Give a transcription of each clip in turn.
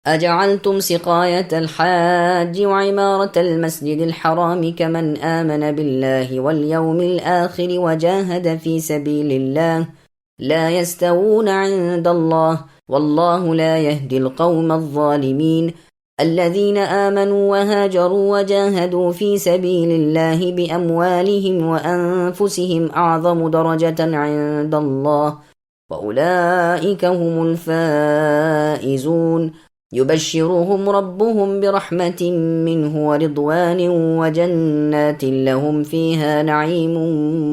أجعلتم سقاية الحاج وعمارة المسجد الحرام كمن آمن بالله واليوم الآخر وجاهد في سبيل الله لا يستوون عند الله والله لا يهدي القوم الظالمين الذين آمنوا وهاجروا وجاهدوا في سبيل الله بأموالهم وأنفسهم أعظم درجة عند الله وأولئك هم الفائزون يبشرهم ربهم برحمة منه ورضوان وجنات لهم فيها نعيم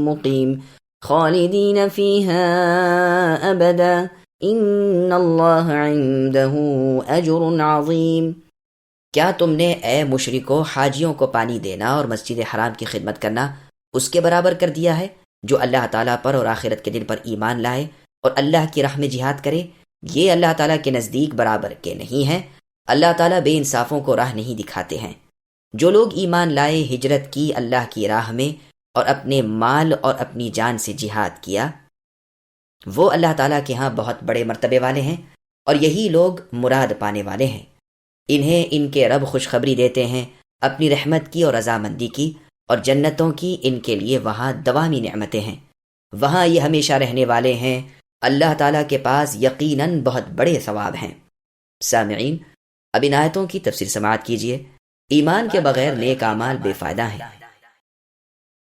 مقيم خالدين فيها أبدا إن الله عنده أجر عظيم۔ کیا تم نے اے مشرکو حاجیوں کو پانی دینا اور مسجد حرام کی خدمت کرنا اس کے برابر کر دیا ہے جو اللہ تعالیٰ پر اور آخرت کے دن پر ایمان لائے اور اللہ کی راہ میں جہاد کرے؟ یہ اللہ تعالیٰ کے نزدیک برابر کے نہیں ہیں۔ اللہ تعالیٰ بے انصافوں کو راہ نہیں دکھاتے ہیں۔ جو لوگ ایمان لائے، ہجرت کی اللہ کی راہ میں اور اپنے مال اور اپنی جان سے جہاد کیا، وہ اللہ تعالیٰ کے ہاں بہت بڑے مرتبے والے ہیں، اور یہی لوگ مراد پانے والے ہیں۔ انہیں ان کے رب خوشخبری دیتے ہیں اپنی رحمت کی اور رضامندی کی اور جنتوں کی، ان کے لیے وہاں دوامی نعمتیں ہیں، وہاں یہ ہمیشہ رہنے والے ہیں۔ اللہ تعالیٰ کے پاس یقیناً بہت بڑے ثواب ہیں۔ سامعین، اب ان آیتوں کی تفسیر سماعت کیجیے۔ ایمان کے بغیر نیک اعمال بے فائدہ ہیں۔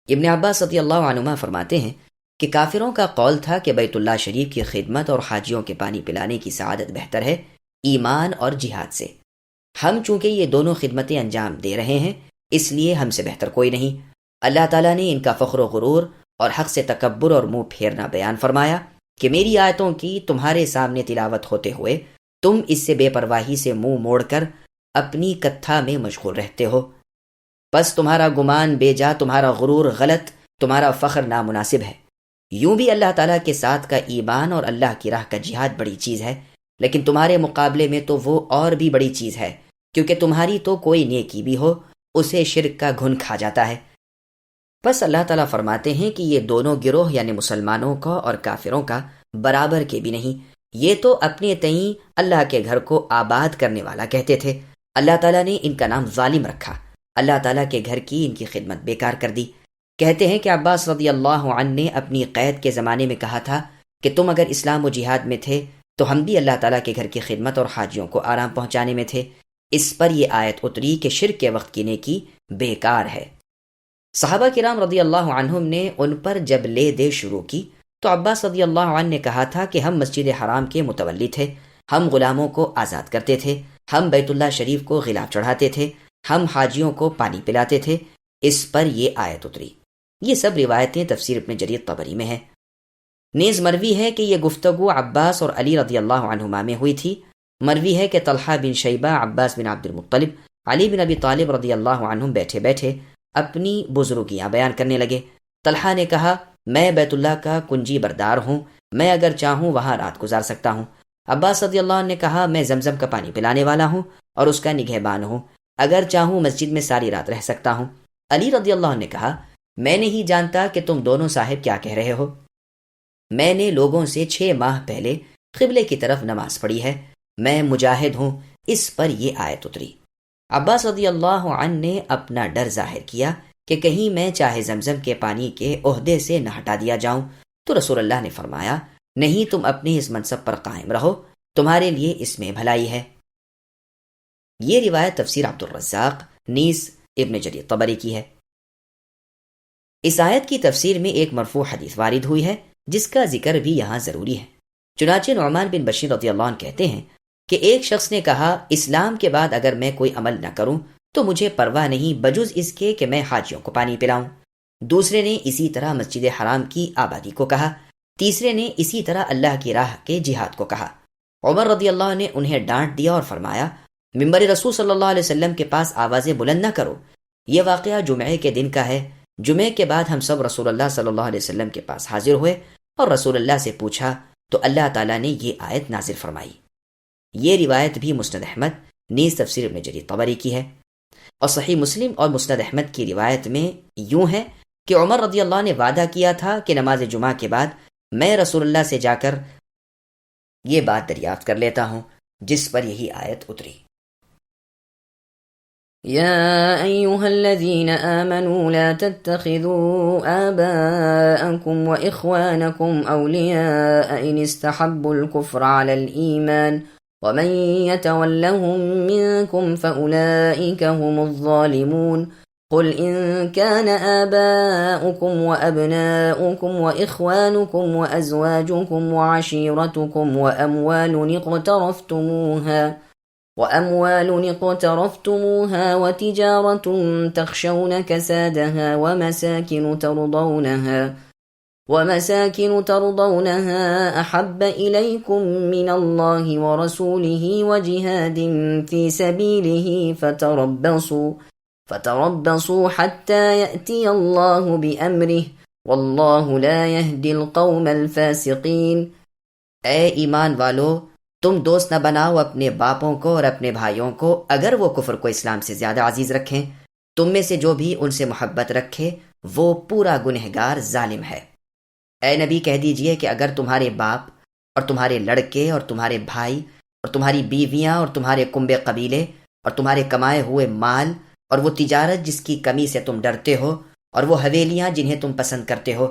ابن عباس رضی اللہ عنہما فرماتے ہیں کہ کافروں کا قول تھا کہ بیت اللہ شریف کی خدمت اور حاجیوں کے پانی پلانے کی سعادت بہتر ہے ایمان اور جہاد سے۔ ہم چونکہ یہ دونوں خدمتیں انجام دے رہے ہیں، اس لیے ہم سے بہتر کوئی نہیں۔ اللہ تعالیٰ نے ان کا فخر و غرور اور حق سے تکبر اور منہ پھیرنا بیان فرمایا کہ میری آیتوں کی تمہارے سامنے تلاوت ہوتے ہوئے تم اس سے بے پرواہی سے منہ موڑ کر اپنی کتھا میں مشغول رہتے ہو، بس تمہارا گمان بے جا، تمہارا غرور غلط، تمہارا فخر نامناسب ہے۔ یوں بھی اللہ تعالیٰ کے ساتھ کا ایمان اور اللہ کی راہ کا جہاد بڑی چیز ہے، لیکن تمہارے مقابلے میں تو وہ اور بھی بڑی چیز ہے، کیونکہ تمہاری تو کوئی نیکی بھی ہو اسے شرک کا گھن کھا جاتا ہے۔ بس اللہ تعالیٰ فرماتے ہیں کہ یہ دونوں گروہ یعنی مسلمانوں کا اور کافروں کا برابر کے بھی نہیں، یہ تو اپنے تئیں اللہ کے گھر کو آباد کرنے والا کہتے تھے۔ اللہ تعالیٰ نے ان کا نام ظالم رکھا، اللہ تعالیٰ کے گھر کی ان کی خدمت بیکار کر دی۔ کہتے ہیں کہ عباس رضی اللہ عنہ نے اپنی قید کے زمانے میں کہا تھا کہ تم اگر اسلام و جہاد میں تھے تو ہم بھی اللہ تعالیٰ کے گھر کی خدمت اور حاجیوں کو آرام پہنچانے میں تھے۔ اس پر یہ آیت اتری کہ شرک کے وقت کی نیکی بیکار ہے۔ صحابہ کرام رضی اللہ عنہم نے ان پر جب لے دے شروع کی تو عباس رضی اللہ عنہ نے کہا تھا کہ ہم مسجد حرام کے متولی تھے، ہم غلاموں کو آزاد کرتے تھے، ہم بیت اللہ شریف کو غلاف چڑھاتے تھے، ہم حاجیوں کو پانی پلاتے تھے۔ اس پر یہ آیت اتری۔ یہ سب روایتیں تفسیر ابن جریر طبری میں ہیں۔ نیز مروی ہے کہ یہ گفتگو عباس اور علی رضی اللہ عنہما میں ہوئی تھی۔ مروی ہے کہ طلحہ بن شیبہ، عباس بن عبد المطلب، علی بن ابی طالب رضی اللہ عنہم بیٹھے بیٹھے اپنی بزرگیاں بیان کرنے لگے۔ طلحہ نے کہا، میں بیت اللہ کا کنجی بردار ہوں، میں اگر چاہوں وہاں رات گزار سکتا ہوں۔ عباس رضی اللہ عنہ نے کہا، میں زمزم کا پانی پلانے والا ہوں اور اس کا نگہبان ہوں، اگر چاہوں مسجد میں ساری رات رہ سکتا ہوں۔ علی رضی اللہ عنہ نے کہا، میں نہیں جانتا کہ تم دونوں صاحب کیا کہہ رہے ہو، میں نے لوگوں سے 6 ماہ پہلے قبلے کی طرف نماز پڑھی ہے، میں مجاہد ہوں۔ اس پر یہ آیت اتری۔ عباس رضی اللہ عنہ نے اپنا ڈر ظاہر کیا کہ کہیں میں چاہے زمزم کے پانی کے عہدے سے نہ ہٹا دیا جاؤں، تو رسول اللہ نے فرمایا، نہیں، تم اپنے اس منصب پر قائم رہو، تمہارے لیے اس میں بھلائی ہے۔ یہ روایت تفسیر عبد الرزاق نیز ابن جریر طبری کی ہے۔ اس آیت کی تفسیر میں ایک مرفوع حدیث وارد ہوئی ہے جس کا ذکر بھی یہاں ضروری ہے۔ چنانچہ نعمان بن بشیر رضی اللہ عنہ کہتے ہیں کہ ایک شخص نے کہا، اسلام کے بعد اگر میں کوئی عمل نہ کروں تو مجھے پرواہ نہیں بجز اس کے کہ میں حاجیوں کو پانی پلاؤں۔ دوسرے نے اسی طرح مسجد حرام کی آبادی کو کہا، تیسرے نے اسی طرح اللہ کی راہ کے جہاد کو کہا۔ عمر رضی اللہ عنہ نے انہیں ڈانٹ دیا اور فرمایا، منبر رسول صلی اللہ علیہ وسلم کے پاس آوازیں بلند نہ کرو۔ یہ واقعہ جمعے کے دن کا ہے۔ جمعے کے بعد ہم سب رسول اللہ صلی اللہ علیہ وسلم کے پاس حاضر ہوئے اور رسول اللہ سے پوچھا تو اللہ تعالیٰ نے یہ آیت نازل فرمائی۔ یہ روایت بھی مسند احمد نیز تفسیر ابن جریر طبری کی ہے، اور صحیح مسلم اور مسند احمد کی روایت میں یوں ہے کہ عمر رضی اللہ نے وعدہ کیا تھا کہ نماز جمعہ کے بعد میں رسول اللہ سے جا کر یہ بات دریافت کر لیتا ہوں جس پر یہی آیت اتری۔ يا أيها الذين آمنوا لا تتخذوا آباءكم وإخوانكم أولياء إن استحبوا الكفر على الإيمان ومن يتولهم منكم فأولئك هم الظالمون قل إن كان آباؤكم وأبناؤكم وإخوانكم وأزواجكم وعشيرتكم وأموال اقترفتموها وتجارة تخشون كسادها ومساكن ترضونها أحب إليكم من الله ورسوله وجهاد في سبيله فتربصوا حتى يأتي الله بأمره والله لا يهدي القوم الفاسقين۔ اے ایمان والو، تم دوست نہ بناؤ اپنے باپوں کو اور اپنے بھائیوں کو اگر وہ کفر کو اسلام سے زیادہ عزیز رکھیں۔ تم میں سے جو بھی ان سے محبت رکھے وہ پورا گنہگار ظالم ہے۔ اے نبی کہہ دیجئے کہ اگر تمہارے باپ اور تمہارے لڑکے اور تمہارے بھائی اور تمہاری بیویاں اور تمہارے کنبے قبیلے اور تمہارے کمائے ہوئے مال اور وہ تجارت جس کی کمی سے تم ڈرتے ہو اور وہ حویلیاں جنہیں تم پسند کرتے ہو،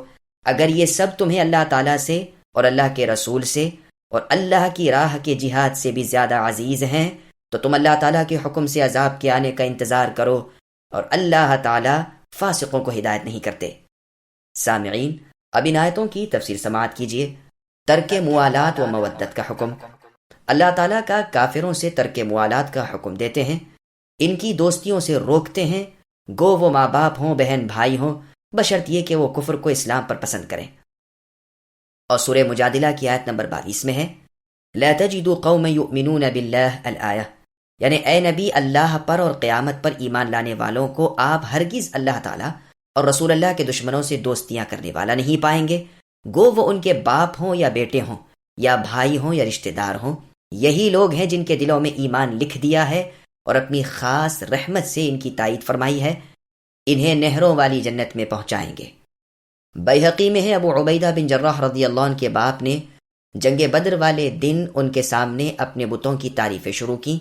اگر یہ سب تمہیں اللہ تعالیٰ سے اور اللہ کے رسول سے اور اللہ کی راہ کے جہاد سے بھی زیادہ عزیز ہیں تو تم اللہ تعالیٰ کے حکم سے عذاب کے آنے کا انتظار کرو، اور اللہ تعالیٰ فاسقوں کو ہدایت نہیں کرتے۔ سامعین، اب ان آیتوں کی تفسیر سماعت کیجیے۔ ترک موالات و مودت کا حکم۔ اللہ تعالیٰ کا کافروں سے ترک موالات کا حکم دیتے ہیں، ان کی دوستیوں سے روکتے ہیں، گو وہ ماں باپ ہوں، بہن بھائی ہوں، بشرط یہ کہ وہ کفر کو اسلام پر پسند کریں۔ اور سورہ مجادلہ کی آیت نمبر 22 میں ہے لا تجد قوم یؤمنون باللہ الآیہ، یعنی اے نبی اللہ پر اور قیامت پر ایمان لانے والوں کو آپ ہرگز اللہ تعالیٰ اور رسول اللہ کے دشمنوں سے دوستیاں کرنے والا نہیں پائیں گے، گو وہ ان کے باپ ہوں یا بیٹے ہوں یا بھائی ہوں یا رشتہ دار ہوں۔ یہی لوگ ہیں جن کے دلوں میں ایمان لکھ دیا ہے اور اپنی خاص رحمت سے ان کی تائید فرمائی ہے، انہیں نہروں والی جنت میں پہنچائیں گے۔ بیہقی میں ہے ابو عبیدہ بن جراح رضی اللہ عنہ کے باپ نے جنگ بدر والے دن ان کے سامنے اپنے بتوں کی تعریفیں شروع کی۔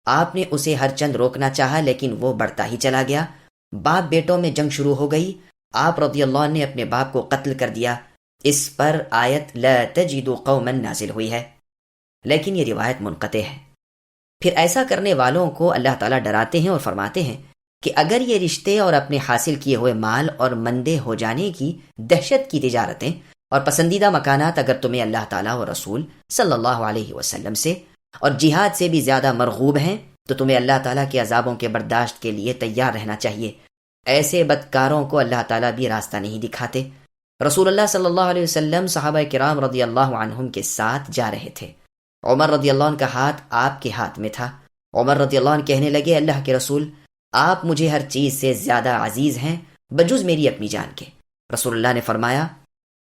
آپ نے اسے ہر چند روکنا چاہا لیکن وہ بڑھتا ہی چلا گیا۔ باپ بیٹوں میں جنگ شروع ہو گئی۔ آپ رضی اللہ عنہ نے اپنے باپ کو قتل کر دیا۔ اس پر آیت لا تجد قوما نازل ہوئی ہے، لیکن یہ روایت منقطع ہے۔ پھر ایسا کرنے والوں کو اللہ تعالیٰ ڈراتے ہیں اور فرماتے ہیں کہ اگر یہ رشتے اور اپنے حاصل کیے ہوئے مال اور مندے ہو جانے کی دہشت کی تجارتیں اور پسندیدہ مکانات اگر تمہیں اللہ تعالیٰ اور رسول صلی اللہ علیہ وسلم سے اور جہاد سے بھی زیادہ مرغوب ہیں تو تمہیں اللہ تعالیٰ کے عذابوں کے برداشت کے لیے تیار رہنا چاہیے۔ ایسے بدکاروں کو اللہ تعالیٰ بھی راستہ نہیں دکھاتے۔ رسول اللہ صلی اللہ علیہ وسلم صحابہ کرام رضی اللہ عنہم کے ساتھ جا رہے تھے۔ عمر رضی اللہ عنہ کا ہاتھ آپ کے ہاتھ میں تھا۔ عمر رضی اللہ عنہ کہنے لگے اللہ کے رسول، آپ مجھے ہر چیز سے زیادہ عزیز ہیں بجز میری اپنی جان کے۔ رسول اللہ نے فرمایا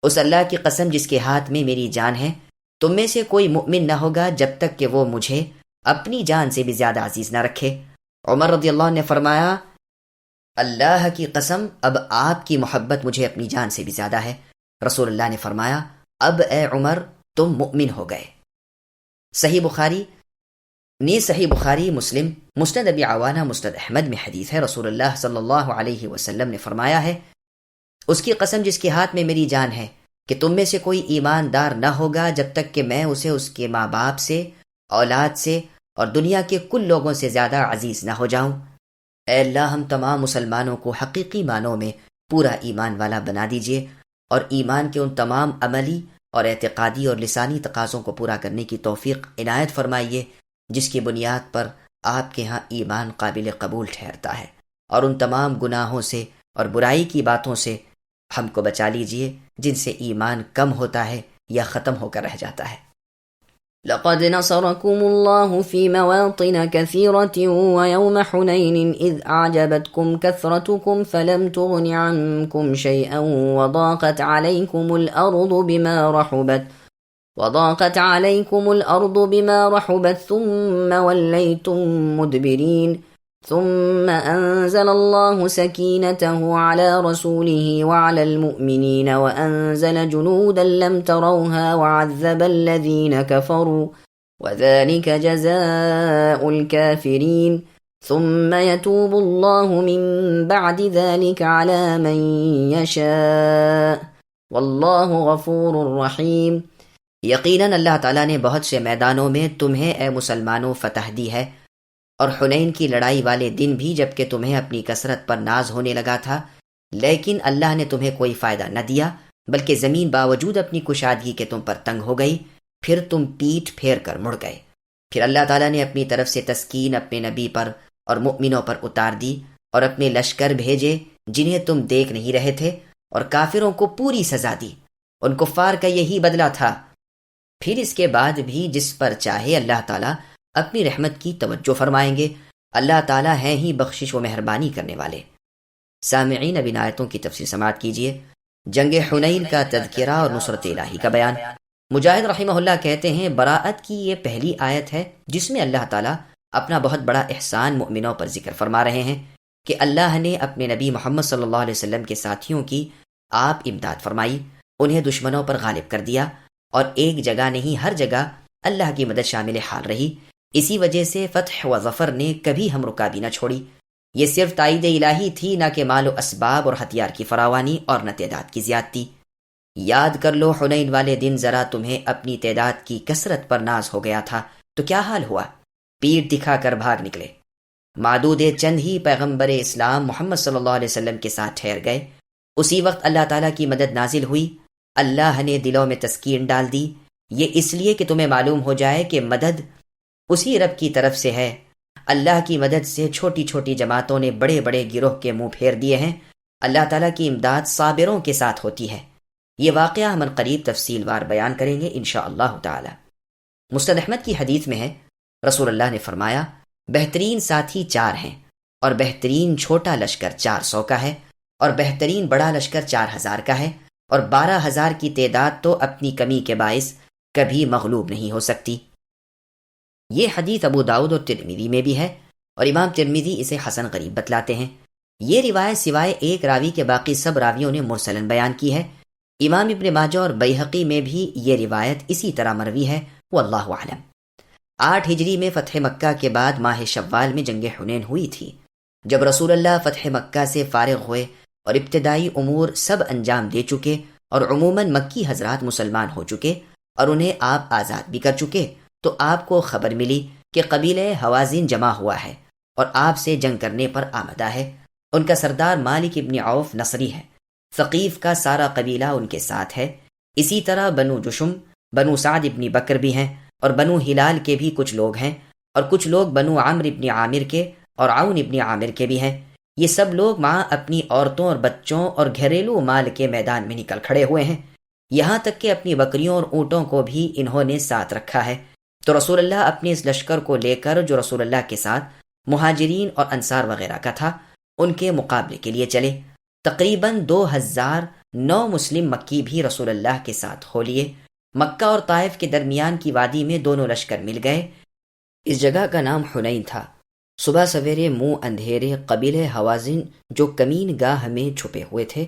اس اللہ کی قسم جس کے ہاتھ میں میری جان ہے، تم میں سے کوئی مؤمن نہ ہوگا جب تک کہ وہ مجھے اپنی جان سے بھی زیادہ عزیز نہ رکھے۔ عمر رضی اللہ عنہ نے فرمایا اللہ کی قسم اب آپ کی محبت مجھے اپنی جان سے بھی زیادہ ہے۔ رسول اللہ نے فرمایا اب اے عمر تم مؤمن ہو گئے۔ صحیح بخاری، مسلم، مسند ابی عوانہ، مسند احمد میں حدیث ہے، رسول اللہ صلی اللہ علیہ وسلم نے فرمایا ہے اس کی قسم جس کے ہاتھ میں میری جان ہے کہ تم میں سے کوئی ایماندار نہ ہوگا جب تک کہ میں اسے اس کے ماں باپ سے، اولاد سے اور دنیا کے کل لوگوں سے زیادہ عزیز نہ ہو جاؤں۔ اے اللہ ہم تمام مسلمانوں کو حقیقی معنوں میں پورا ایمان والا بنا دیجیے اور ایمان کے ان تمام عملی اور اعتقادی اور لسانی تقاضوں کو پورا کرنے کی توفیق عنایت فرمائیے جس کی بنیاد پر آپ کے ہاں ایمان قابل قبول ٹھہرتا ہے، اور ان تمام گناہوں سے اور برائی کی باتوں سے ہم کو بچا لیجیے جن سے ایمان کم ہوتا ہے یا ختم ہو کر رہ جاتا ہے۔ لقد نصركم الله في مواطن كثيرة ويوم حنين إذ أعجبتكم كثرتكم فلم تغن عنكم شيئا وضاقت عليكم الأرض بما رحبت ثم وليتم مدبرين ثم أنزل الله سكينته على رسوله وعلى المؤمنين وأنزل جنودا لم تروها وعذب الذين كفروا وذلك جزاء الكافرين ثم يتوب الله من بعد ذلك على من يشاء والله غفور رحيم. یقیناً اللہ تعالیٰ نے بہت سے میدانوں میں تمہیں اے مسلمانوں فتح دی ہے، اور حنین کی لڑائی والے دن بھی جبکہ تمہیں اپنی کثرت پر ناز ہونے لگا تھا، لیکن اللہ نے تمہیں کوئی فائدہ نہ دیا، بلکہ زمین باوجود اپنی کشادگی کے تم پر تنگ ہو گئی، پھر تم پیٹھ پھیر کر مڑ گئے. پھر اللہ تعالیٰ نے اپنی طرف سے تسکین اپنے نبی پر اور مؤمنوں پر اتار دی، اور اپنے لشکر بھیجے جنہیں تم دیکھ نہیں رہے تھے، اور کافروں کو پوری سزا دی. ان کفار کا یہی بدلہ تھا. پھر اس کے بعد بھی جس پر چاہے اللہ تعالیٰ اپنی رحمت کی توجہ فرمائیں گے. اللہ تعالیٰ ہیں ہی بخشش و مہربانی کرنے والے. سامعین، اب ان آیتوں کی تفصیل سماعت کیجیے. جنگ حنین کا تذکرہ اور نصرت الہی کا بیان. مجاہد رحمہ اللہ کہتے ہیں براءت کی یہ پہلی آیت ہے جس میں اللہ تعالیٰ اپنا بہت بڑا احسان مؤمنوں پر ذکر فرما رہے ہیں کہ اللہ نے اپنے نبی محمد صلی اللہ علیہ وسلم کے ساتھیوں کی آپ امداد فرمائی، انہیں دشمنوں پر غالب کر دیا، اور ایک جگہ نہیں ہر جگہ اللہ کی مدد شامل حال رہی. اسی وجہ سے فتح و ظفر نے کبھی ہم رکابی نہ چھوڑی. یہ صرف تائید الہی تھی، نہ کہ مال و اسباب اور ہتھیار کی فراوانی اور نہ تعداد کی زیادتی. یاد کر لو حنین والے دن ذرا تمہیں اپنی تعداد کی کثرت پر ناز ہو گیا تھا تو کیا حال ہوا، پیٹ دکھا کر بھاگ نکلے. معدود چند ہی پیغمبر اسلام محمد صلی اللہ علیہ وسلم کے ساتھ ٹھہر گئے. اسی وقت اللہ تعالیٰ کی مدد نازل ہوئی. اللہ نے دلوں میں تسکین ڈال دی. یہ اس لیے کہ تمہیں معلوم ہو جائے کہ مدد اسی رب کی طرف سے ہے. اللہ کی مدد سے چھوٹی چھوٹی جماعتوں نے بڑے بڑے گروہ کے منہ پھیر دیے ہیں. اللہ تعالیٰ کی امداد صابروں کے ساتھ ہوتی ہے. یہ واقعہ ہم قریب تفصیل وار بیان کریں گے انشاءاللہ تعالی. مسند احمد کی حدیث میں ہے رسول اللہ نے فرمایا بہترین ساتھی 4 ہیں، اور بہترین چھوٹا لشکر 400 کا ہے، اور بہترین بڑا لشکر 4000 کا ہے، اور 12000 کی تعداد تو اپنی کمی کے باعث کبھی مغلوب نہیں ہو سکتی. یہ حدیث ابو داؤد اور ترمذی میں بھی ہے، اور امام ترمذی اسے حسن غریب بتلاتے ہیں. یہ روایت سوائے ایک راوی کے باقی سب راویوں نے مرسلن بیان کی ہے. امام ابن ماجہ اور بیہقی میں بھی یہ روایت اسی طرح مروی ہے. واللہ اعلم. 8 ہجری میں فتح مکہ کے بعد ماہ شوال میں جنگ حنین ہوئی تھی. جب رسول اللہ فتح مکہ سے فارغ ہوئے اور ابتدائی امور سب انجام دے چکے اور عموماً مکی حضرات مسلمان ہو چکے اور انہیں آپ آزاد بھی کر چکے، تو آپ کو خبر ملی کہ قبیلہ حوازن جمع ہوا ہے اور آپ سے جنگ کرنے پر آمدہ ہے. ان کا سردار مالک ابن عوف نصری ہے. ثقیف کا سارا قبیلہ ان کے ساتھ ہے. اسی طرح بنو جشم، بنو سعد ابن بکر بھی ہیں، اور بنو ہلال کے بھی کچھ لوگ ہیں، اور کچھ لوگ بنو عمرو ابن عامر کے اور عون ابن عامر کے بھی ہیں. یہ سب لوگ ماں اپنی عورتوں اور بچوں اور گھریلو مال کے میدان میں نکل کھڑے ہوئے ہیں. یہاں تک کہ اپنی بکریوں اور اونٹوں کو بھی انہوں نے ساتھ رکھا ہے. تو رسول اللہ اپنے اس لشکر کو لے کر جو رسول اللہ کے ساتھ مہاجرین اور انصار وغیرہ کا تھا ان کے مقابلے کے لیے چلے. تقریباً 2009 مسلم مکی بھی رسول اللہ کے ساتھ ہو لیے. مکہ اور طائف کے درمیان کی وادی میں دونوں لشکر مل گئے. اس جگہ کا نام حنین تھا. صبح سویرے منہ اندھیرے قبیلہ حوازن جو کمین گاہ میں چھپے ہوئے تھے،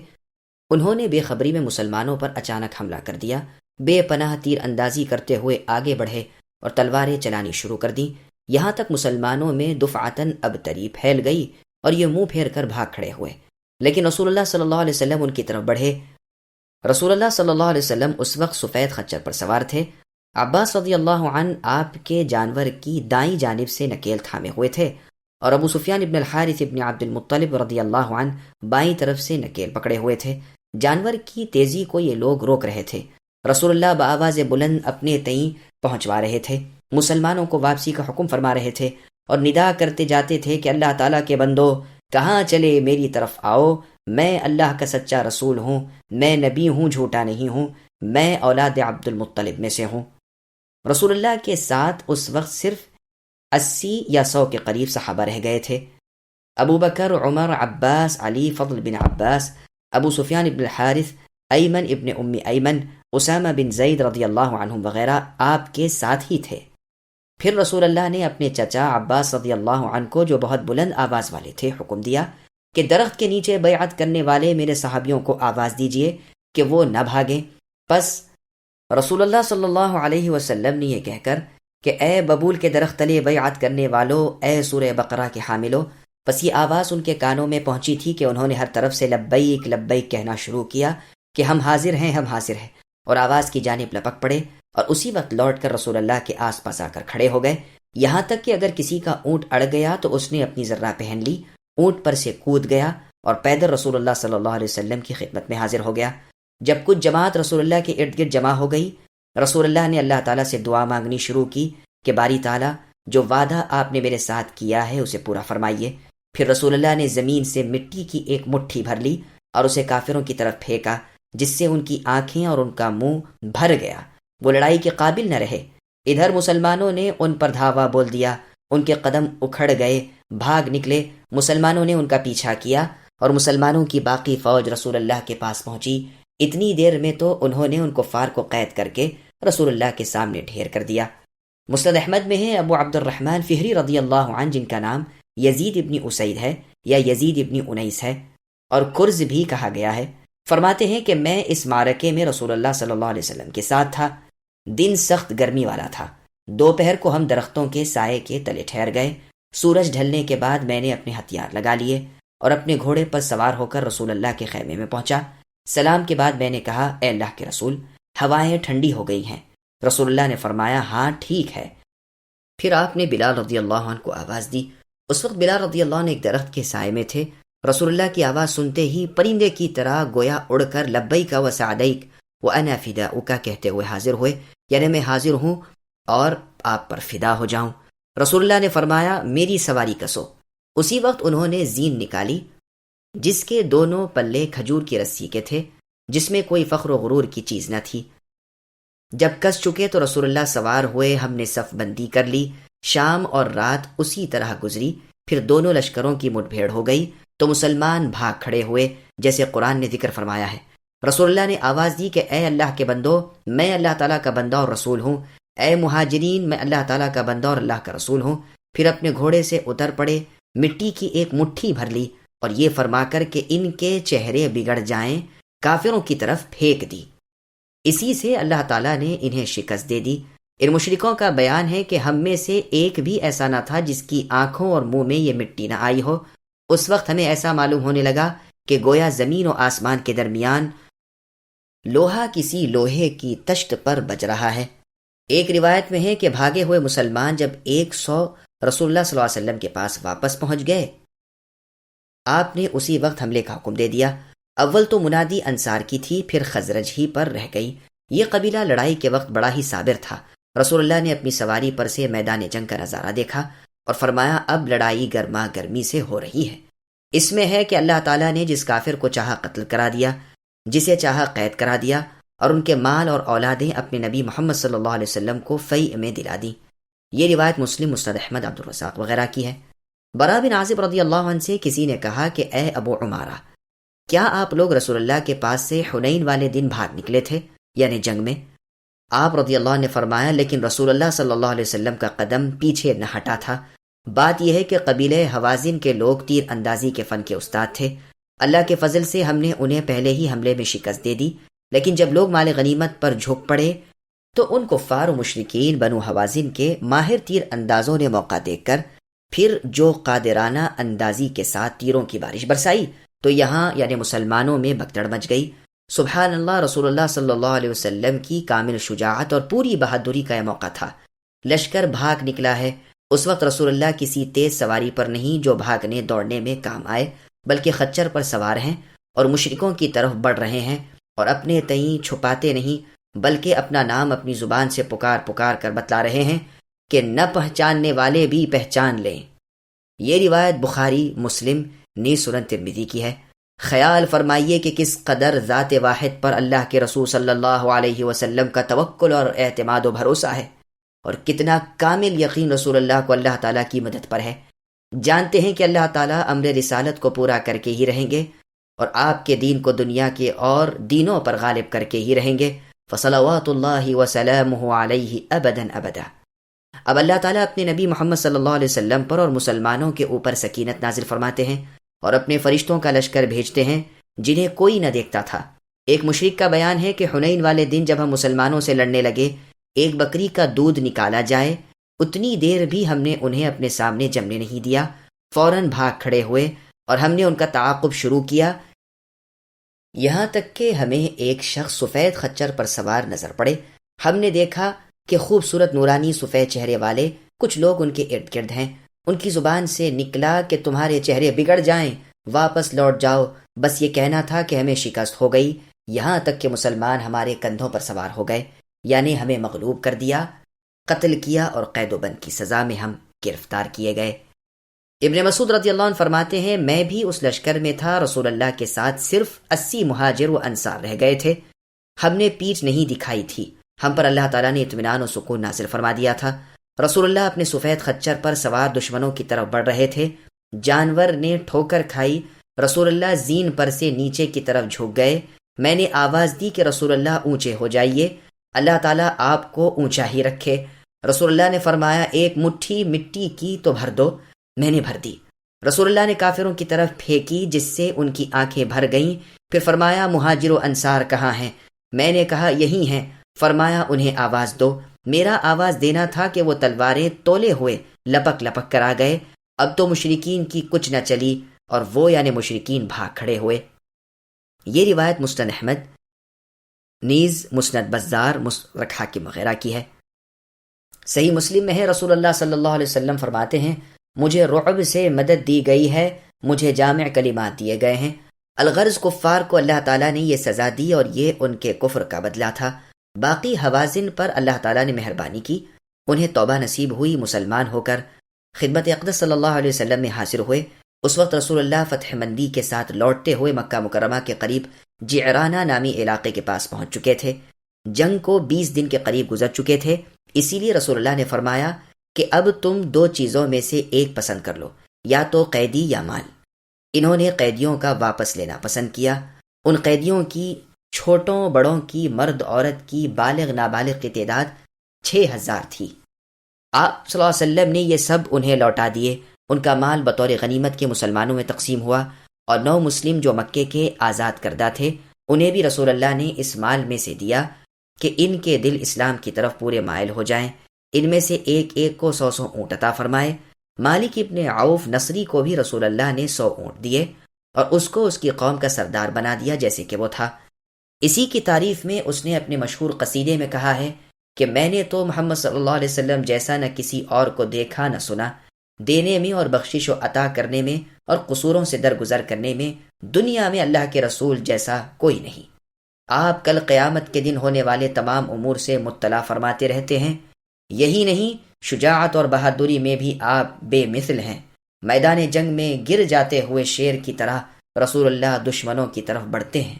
انہوں نے بے خبری میں مسلمانوں پر اچانک حملہ کر دیا. بے پناہ تیر اندازی کرتے ہوئے آگے بڑھے اور تلواریں چلانی شروع کر دیں. یہاں تک مسلمانوں میں دفعتاً ابتری پھیل گئی اور یہ منہ پھیر کر بھاگ کھڑے ہوئے. لیکن رسول اللہ صلی اللہ علیہ وسلم ان کی طرف بڑھے. رسول اللہ صلی اللہ علیہ وسلم اس وقت سفید خچر پر سوار تھے. عباس رضی اللہ عنہ آپ کے جانور کی دائیں جانب سے نکیل تھامے ہوئے تھے، اور ابو سفیان ابن الحارث ابن عبد المطلب رضی اللہ عنہ بائیں طرف سے نکیل پکڑے ہوئے تھے. جانور کی تیزی کو یہ لوگ روک رہے تھے. رسول اللہ بآواز بلند اپنے تئیں پہنچوا رہے تھے، مسلمانوں کو واپسی کا حکم فرما رہے تھے، اور ندا کرتے جاتے تھے کہ اللہ تعالیٰ کے بندو کہاں چلے، میری طرف آؤ، میں اللہ کا سچا رسول ہوں، میں نبی ہوں، جھوٹا نہیں ہوں، میں اولاد عبد المطلب میں سے ہوں. رسول اللہ کے ساتھ اس وقت صرف 80 یا 100 کے قریب صحابہ رہ گئے تھے. ابو بکر، عمر، عباس، علی، فضل بن عباس، ابو سفیان ابن الحارث، ایمن ابن ام ایمن، اسامہ بن زید رضی اللہ عنہم وغیرہ آپ کے ساتھ ہی تھے. پھر رسول اللہ نے اپنے چچا عباس رضی اللہ عنہ کو، جو بہت بلند آواز والے تھے، حکم دیا کہ درخت کے نیچے بیعت کرنے والے میرے صحابیوں کو آواز دیجئے کہ وہ نہ بھاگیں. پس رسول اللہ صلی اللہ علیہ وسلم نے یہ کہہ کر کہ اے ببول کے درخت تلے بیعت کرنے والو، اے سورہ بقرہ کے حاملو، پس یہ آواز ان کے کانوں میں پہنچی تھی کہ انہوں نے ہر طرف سے لبیک لبیک کہنا شروع کیا کہ ہم حاضر ہیں، ہم حاضر ہیں، اور آواز کی جانب لپک پڑے اور اسی وقت لوٹ کر رسول اللہ کے آس پاس آ کر کھڑے ہو گئے، یہاں تک کہ اگر کسی کا اونٹ اڑ گیا تو اس نے اپنی ذرہ پہن لی، اونٹ پر سے کود گیا اور پیدل رسول اللہ صلی اللہ علیہ وسلم کی خدمت میں حاضر ہو گیا۔ جب کچھ جماعت رسول اللہ کے ارد گرد جمع ہو گئی، رسول اللہ نے اللہ تعالیٰ سے دعا مانگنی شروع کی کہ باری تعالیٰ، جو وعدہ آپ نے میرے ساتھ کیا ہے اسے پورا فرمائیے۔ پھر رسول اللہ نے زمین سے مٹی کی ایک مٹھی بھر لی اور اسے کافروں کی طرف پھینکا، جس سے ان کی آنکھیں اور ان کا منہ بھر گیا، وہ لڑائی کے قابل نہ رہے۔ ادھر مسلمانوں نے ان پر دھاوا بول دیا، ان کے قدم اکھڑ گئے، بھاگ نکلے، مسلمانوں نے ان کا پیچھا کیا اور مسلمانوں کی باقی فوج رسول اللہ کے پاس پہنچی۔ اتنی دیر میں تو انہوں نے ان کفار کو قید کر کے رسول اللہ کے سامنے ڈھیر کر دیا۔ مسند احمد میں ہے ابو عبد الرحمن فہری رضی اللہ عنہ، جن کا نام یزید ابن اسید ہے یا یزید ابن انیس ہے اور کرز بھی کہا گیا ہے، فرماتے ہیں کہ میں اس معرکے میں رسول اللہ صلی اللہ علیہ وسلم کے ساتھ تھا۔ دن سخت گرمی والا تھا، دوپہر کو ہم درختوں کے سائے کے تلے ٹھہر گئے۔ سورج ڈھلنے کے بعد میں نے اپنے ہتھیار لگا لیے اور اپنے گھوڑے پر سوار ہو کر رسول اللہ کے خیمے میں پہنچا۔ سلام کے بعد میں نے کہا، اے اللہ کے رسول، ہوائیں ٹھنڈی ہو گئی ہیں۔ رسول اللہ نے فرمایا، ہاں ٹھیک ہے۔ پھر آپ نے بلال رضی اللہ عنہ کو آواز دی۔ اس وقت بلال رضی اللہ عنہ ایک درخت کے سائے میں تھے۔ رسول اللہ کی آواز سنتے ہی پرندے کی طرح گویا اڑ کر لبیک و سعدیک وانا فداؤک کہتے ہوئے حاضر ہوئے، یعنی میں حاضر ہوں اور آپ پر فدا ہو جاؤں۔ رسول اللہ نے فرمایا، میری سواری کسو۔ اسی وقت انہوں نے زین نکالی جس کے دونوں پلے کھجور کی رسی کے تھے، جس میں کوئی فخر و غرور کی چیز نہ تھی۔ جب کس چکے تو رسول اللہ سوار ہوئے، ہم نے صف بندی کر لی۔ شام اور رات اسی طرح گزری، پھر دونوں لشکروں کی مٹ بھیڑ ہو گئی تو مسلمان بھاگ کھڑے ہوئے، جیسے قرآن نے ذکر فرمایا ہے۔ رسول اللہ نے آواز دی کہ اے اللہ کے بندو، میں اللہ تعالیٰ کا بندہ اور رسول ہوں، اے مہاجرین، میں اللہ تعالیٰ کا بندہ اور اللہ کا رسول ہوں۔ پھر اپنے گھوڑے سے اتر پڑے، مٹی کی ایک مٹھی بھر لی اور یہ فرما کر کہ ان کے چہرے بگڑ جائیں کافروں کی طرف پھینک دی۔ اسی سے اللہ تعالیٰ نے انہیں شکست دے دی۔ ان مشرکوں کا بیان ہے کہ ہم میں سے ایک بھی ایسا نہ تھا جس کی آنکھوں اور منہ میں یہ مٹی نہ آئی ہو۔ اس وقت ہمیں ایسا معلوم ہونے لگا کہ گویا زمین و آسمان کے درمیان لوہا کسی لوہے کی تشت پر بج رہا ہے۔ ایک روایت میں ہے کہ بھاگے ہوئے مسلمان جب 100 رسول اللہ صلی اللہ علیہ وسلم کے پاس واپس پہنچ گئے، آپ نے اسی وقت حملے کا حکم دے دیا۔ اول تو منادی انصار کی تھی، پھر خزرج ہی پر رہ گئی۔ یہ قبیلہ لڑائی کے وقت بڑا ہی صابر تھا۔ رسول اللہ نے اپنی سواری پر سے میدان جنگ کا نظارہ دیکھا اور فرمایا، اب لڑائی گرما گرمی سے ہو رہی ہے۔ اس میں ہے کہ اللہ تعالیٰ نے جس کافر کو چاہا قتل کرا دیا، جسے چاہا قید کرا دیا، اور ان کے مال اور اولادیں اپنے نبی محمد صلی اللہ علیہ وسلم کو فیء میں دلا دیں۔ یہ روایت مسلم، مسند احمد، عبد الرزاق وغیرہ کی ہے۔ برا بن عازب رضی اللہ عنہ سے کسی نے کہا کہ اے ابو عمارہ، کیا آپ لوگ رسول اللہ کے پاس سے حنین والے دن بھاگ نکلے تھے، یعنی جنگ میں؟ آپ رضی اللہ عنہ نے فرمایا، لیکن رسول اللہ صلی اللہ علیہ وسلم کا قدم پیچھے نہ ہٹا تھا۔ بات یہ ہے کہ قبیلہ حوازن کے لوگ تیر اندازی کے فن کے استاد تھے۔ اللہ کے فضل سے ہم نے انہیں پہلے ہی حملے میں شکست دے دی، لیکن جب لوگ مال غنیمت پر جھک پڑے تو ان کفار و مشرکین بنو حوازن کے ماہر تیر اندازوں نے موقع دیکھ کر پھر جو قادرانہ اندازی کے ساتھ تیروں کی بارش برسائی تو یہاں یعنی مسلمانوں میں بھگدڑ مچ گئی۔ سبحان اللہ، رسول اللہ صلی اللہ علیہ وسلم کی کامل شجاعت اور پوری بہادری کا یہ موقع تھا۔ لشکر بھاگ نکلا ہے۔ اس وقت رسول اللہ کسی تیز سواری پر نہیں جو بھاگنے دوڑنے میں کام آئے، بلکہ خچر پر سوار ہیں اور مشرکوں کی طرف بڑھ رہے ہیں، اور اپنے تئیں چھپاتے نہیں بلکہ اپنا نام اپنی زبان سے پکار پکار کر بتلا رہے ہیں کہ نہ پہچاننے والے بھی پہچان لیں۔ یہ روایت بخاری، مسلم، نیز سنن ترمذی کی ہے۔ خیال فرمائیے کہ کس قدر ذات واحد پر اللہ کے رسول صلی اللہ علیہ وسلم کا توکل اور اعتماد و بھروسہ ہے، اور کتنا کامل یقین رسول اللہ کو اللہ تعالیٰ کی مدد پر ہے۔ جانتے ہیں کہ اللہ تعالیٰ امر رسالت کو پورا کر کے ہی رہیں گے اور آپ کے دین کو دنیا کے اور دینوں پر غالب کر کے ہی رہیں گے۔ فصلوات اللہ وسلامہ علیہ ابدا ابدا۔ اب اللہ تعالیٰ اپنے نبی محمد صلی اللہ علیہ وسلم پر اور مسلمانوں کے اوپر سکینت نازل فرماتے ہیں اور اپنے فرشتوں کا لشکر بھیجتے ہیں جنہیں کوئی نہ دیکھتا تھا۔ ایک مشرک کا بیان ہے کہ حنین والے دن جب ہم مسلمانوں سے لڑنے لگے، ایک بکری کا دودھ نکالا جائے اتنی دیر بھی ہم نے انہیں اپنے سامنے جمنے نہیں دیا، فوراً بھاگ کھڑے ہوئے اور ہم نے ان کا تعاقب شروع کیا، یہاں تک کہ ہمیں ایک شخص سفید خچر پر سوار نظر پڑے۔ ہم نے دیکھا کہ خوبصورت نورانی سفید چہرے والے کچھ لوگ ان کے ارد گرد ہیں۔ ان کی زبان سے نکلا کہ تمہارے چہرے بگڑ جائیں، واپس لوٹ جاؤ، بس یہ کہنا تھا کہ ہمیں شکست ہو گئی، یہاں تک کہ مسلمان ہمارے کندھوں پر سوار ہو گئے، یعنی ہمیں مغلوب کر دیا، قتل کیا اور قید و بند کی سزا میں ہم گرفتار کیے گئے۔ ابن مسعود رضی اللہ عنہ فرماتے ہیں میں بھی اس لشکر میں تھا، رسول اللہ کے ساتھ صرف 80 مہاجر و انصار رہ گئے تھے، ہم نے پیٹھ نہیں دکھائی تھی، ہم پر اللہ تعالیٰ نے اطمینان و سکون نازل فرما دیا تھا۔ رسول اللہ اپنے سفید خچر پر سوار دشمنوں کی طرف بڑھ رہے تھے، جانور نے ٹھوکر کھائی، رسول اللہ زین پر سے نیچے کی طرف جھک گئے، میں نے آواز دی کہ رسول اللہ اونچے ہو جائیے، اللہ تعالیٰ آپ کو اونچا ہی رکھے۔ رسول اللہ نے فرمایا ایک مٹھی مٹی کی تو بھر دو، میں نے بھر دی۔ رسول اللہ نے کافروں کی طرف پھینکی جس سے ان کی آنکھیں بھر گئیں، پھر فرمایا مہاجر و انصار کہاں ہیں؟ میں نے کہا یہی ہیں۔ فرمایا انہیں آواز دو۔ میرا آواز دینا تھا کہ وہ تلواریں تولے ہوئے لپک لپک کر آ گئے، اب تو مشرکین کی کچھ نہ چلی اور وہ یعنی مشرکین بھاگ کھڑے ہوئے۔ یہ روایت مسند احمد نیز مسند بزار مستدرک حاکم وغیرہ کی ہے۔ صحیح مسلم میں ہے رسول اللہ صلی اللہ علیہ وسلم فرماتے ہیں مجھے رعب سے مدد دی گئی ہے، مجھے جامع کلمات دیے گئے ہیں۔ الغرض کفار کو اللہ تعالیٰ نے یہ سزا دی اور یہ ان کے کفر کا بدلہ تھا۔ باقی حوازن پر اللہ تعالیٰ نے مہربانی کی، انہیں توبہ نصیب ہوئی، مسلمان ہو کر خدمت اقدس صلی اللہ علیہ وسلم میں حاضر ہوئے۔ اس وقت رسول اللہ فتح مندی کے ساتھ لوٹتے ہوئے مکہ مکرمہ کے قریب جعرانہ نامی علاقے کے پاس پہنچ چکے تھے۔ جنگ کو 20 دن کے قریب گزر چکے تھے، اسی لیے رسول اللہ نے فرمایا کہ اب تم 2 چیزوں میں سے ایک پسند کر لو، یا تو قیدی یا مال۔ انہوں نے قیدیوں کا واپس لینا پسند کیا۔ ان قیدیوں کی چھوٹوں بڑوں کی، مرد عورت کی، بالغ نابالغ کی تعداد 6000 تھی۔ آپ صلی اللہ علیہ وسلم نے یہ سب انہیں لوٹا دیے۔ ان کا مال بطور غنیمت کے مسلمانوں میں تقسیم ہوا، اور 9 مسلم جو مکے کے آزاد کردہ تھے انہیں بھی رسول اللہ نے اس مال میں سے دیا کہ ان کے دل اسلام کی طرف پورے مائل ہو جائیں۔ ان میں سے ایک ایک کو 100 اونٹ عطا فرمائے۔ مالک ابن عوف نصری کو بھی رسول اللہ نے 100 اونٹ دیے اور اس کو اس کی قوم کا سردار بنا دیا جیسے کہ وہ تھا۔ اسی کی تعریف میں اس نے اپنے مشہور قصیدے میں کہا ہے کہ میں نے تو محمد صلی اللہ علیہ وسلم جیسا نہ کسی اور کو دیکھا نہ سنا، دینے میں اور بخشش و عطا کرنے میں اور قصوروں سے درگزر کرنے میں دنیا میں اللہ کے رسول جیسا کوئی نہیں۔ آپ کل قیامت کے دن ہونے والے تمام امور سے مطلع فرماتے رہتے ہیں، یہی نہیں شجاعت اور بہادری میں بھی آپ بے مثل ہیں۔ میدان جنگ میں گر جاتے ہوئے شیر کی طرح رسول اللہ دشمنوں کی طرف بڑھتے ہیں۔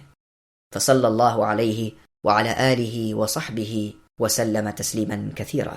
فصلی اللہ علیہ وعلی آلہ وصحبہ وسلم تسلیما کثیرا۔